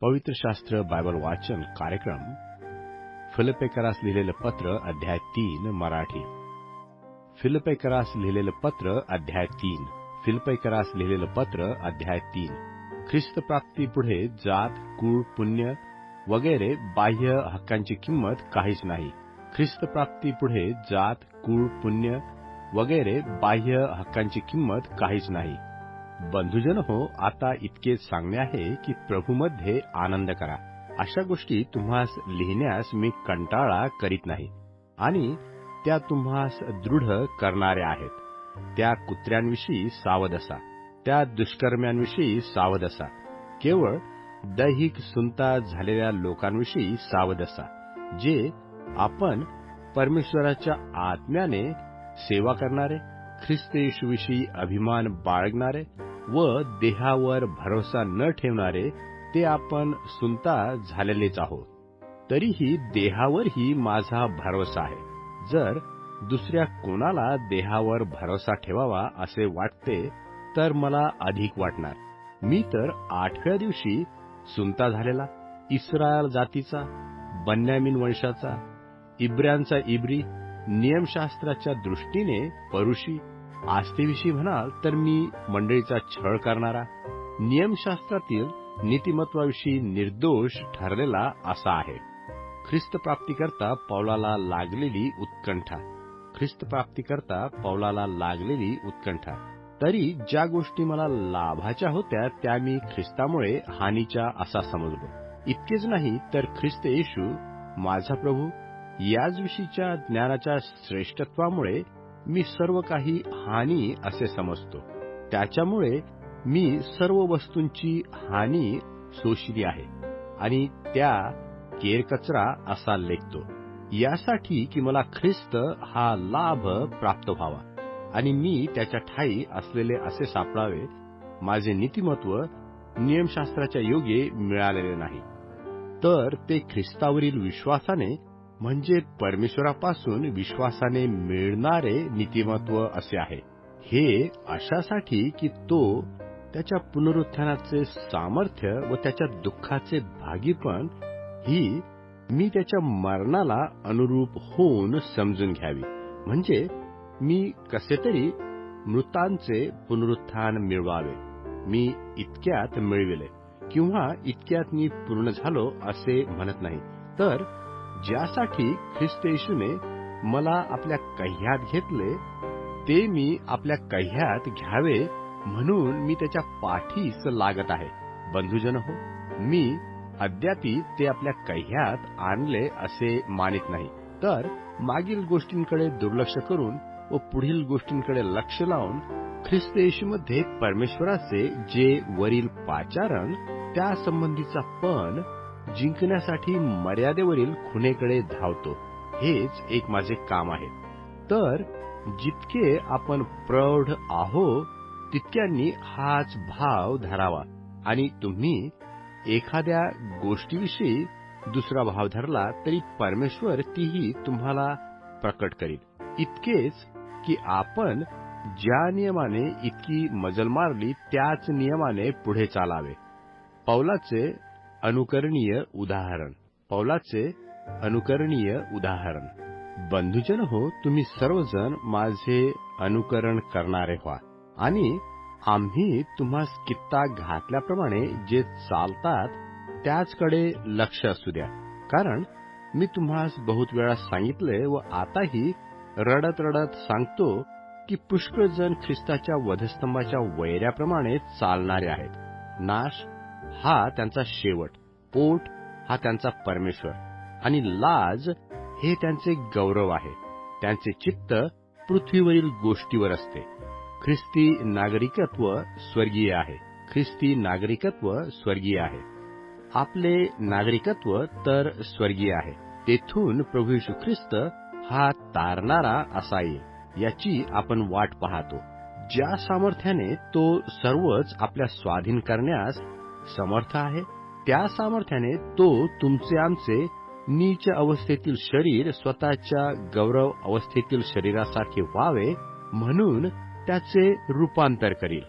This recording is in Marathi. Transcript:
पवित्र शास्त्र बायबल वाचन कार्यक्रम फिलिप्पीकरास लिहिलेलं पत्र अध्याय 3 मराठी. फिलिप्पीकरास लिहिलेलं पत्र अध्याय 3. फिलिप्पीकरास लिहिलेलं पत्र अध्याय 3. ख्रिस्त प्राप्तीपुढे जात, कुळ, पुण्य वगैरे बाह्य हक्कांची किंमत काहीच नाही. ख्रिस्त प्राप्तीपुढे जात, कुळ, पुण्य वगैरे बाह्य हक्कांची किंमत काहीच नाही. बंधुजन हो, आता इतके सांगणे आहे की प्रभूमध्ये आनंद करा. अशा गोष्टी तुम्हास लिहिण्यास मी कंटाळा करीत नाही आणि त्या तुम्हास दृढ करणाऱ्या आहेत. त्या कुत्र्यांविषयी सावध असा, त्या दुष्कर्म्यांविषयी सावध असा, केवळ दैहिक सुंता झालेल्या लोकांविषयी सावध असा, जे आपण परमेश्वराच्या आत्म्याने सेवा करणारे, ख्रिस्त येशूविषयी अभिमान बाळगणारे व देहावर भरोसा न ठेवणारे, ते आपण सुंता झालेलेच आहोत. तरीही देहावरही माझा भरोसा आहे. जर दुसऱ्या कोणाला देहावर भरोसा ठेवावा असे वाटते तर मला अधिक वाटणार. मी तर 8व्या दिवशी सुंता झालेला, इस्रायल जातीचा, बन्यामीन वंशाचा, इब्र्यांचा इब्री, नियमशास्त्राच्या दृष्टीने परुषी, आस्थेविषयी म्हणाल तर मी मंडळीचा छळ करणारा, नियमशास्त्रातील नीतिमत्वाविषयी निर्दोष ठरलेला असा आहे. ख्रिस्त प्राप्तीकरता पौलाला लागलेली उत्कंठा. ख्रिस्त प्राप्तीकरता पौलाला लागलेली उत्कंठा. तरी ज्या गोष्टी मला लाभाच्या होत्या त्या मी ख्रिस्तामुळे हानीच्या असा समजलो. इतकेच नाही तर ख्रिस्त येशू माझा प्रभू याच विषयीच्या ज्ञानाच्या श्रेष्ठत्वामुळे मी सर्व काही हानी असे समजतो. त्याच्यामुळे मी सर्व वस्तूंची हानी सोसली आहे आणि त्या केरकचरा असा लेखतो, यासाठी की मला ख्रिस्त हा लाभ प्राप्त व्हावा आणि मी त्याच्या ठायी असलेले असे सापडावे. माझे नीतिमत्व नियमशास्त्राच्या योगे मिळालेले नाही, तर ते ख्रिस्तावरील विश्वासाने म्हणजे परमेश्वरापासून विश्वासाने मिळणारे नीतिमत्व असे आहे. हे अशासाठी की तो त्याच्या पुनरुत्थानाचे सामर्थ्य व त्याच्या दुःखाचे भागीपण ही मी त्याच्या मरणाला अनुरूप होऊन समजून घ्यावी. म्हणजे मी कसे तरी मृतांचे पुनरुत्थान मिळवावे. मी इतक्यात मिळविले किंवा इतक्यात मी पूर्ण झालो असे म्हणत नाही, तर ज्यासाठी ख्रिस्त येशूने मला आपल्या कह्यात घेतले ते मी आपल्या कह्यात घ्यावे म्हणून मी त्याच्या पाठीस लागत आहे. बंधुजन हो, मी अद्यापि ते आपल्या कह्यात आणले असे मानित नाही, तर मागील गोष्टींकडे दुर्लक्ष करून व पुढील गोष्टींकडे लक्ष लावून ख्रिस्त येशूमध्ये परमेश्वराचे जे वरील पाचारण त्या संबंधीचा पण जिंकण्यासाठी मर्यादेवरील खुणेकडे धावतो. हेच एक माझे काम आहे. तर जितके आपण प्रौढ आहोत तितक्यांनी हाच भाव धरावा आणि तुम्ही एखाद्या गोष्टीविषयी दुसरा भाव धरला तरी परमेश्वर तीही तुम्हाला प्रकट करील. इतकेच की आपण ज्या नियमाने इतकी मजल मारली त्याच नियमाने पुढे चालावे. पौलाचे अनुकरणीय उदाहरण. पौलाचे अनुकरणीय उदाहरण. बंधुजन हो, तुम्ही सर्वजण माझे अनुकरण करणारे व्हा आणि आम्ही तुम्हास कित्ता घातल्याप्रमाणे जे चालतात त्याचकडे लक्ष असू द्या. कारण मी तुम्हास बहुत वेळा सांगितले व आताही रडत रडत सांगतो की पुष्कळ जण ख्रिस्ताच्या वधस्तंभाच्या वैऱ्याप्रमाणे चालणारे आहेत. नाश हा त्यांचा शेवट, पोट हा त्यांचा परमेश्वर आणि लाज हे त्यांचे गौरव आहे. त्यांचे चित्त पृथ्वीवरील गोष्टीवर असते. ख्रिस्ती नागरिकत्व स्वर्गीय आहे. ख्रिस्ती नागरिकत्व स्वर्गीय आहे. आपले नागरिकत्व तर स्वर्गीय आहे. तेथून प्रभू येशू ख्रिस्त हा तारणारा असा येईल, याची आपण वाट पाहतो. ज्या सामर्थ्याने तो सर्वच आपल्या स्वाधीन करण्यास समर्थ आहे, त्या सामर्थ्याने तो तुमचे आमचे नीच अवस्थेतील शरीर स्वतःच्या गौरव अवस्थेतील शरीरासारखे व्हावे म्हणून त्याचे रूपांतर करील.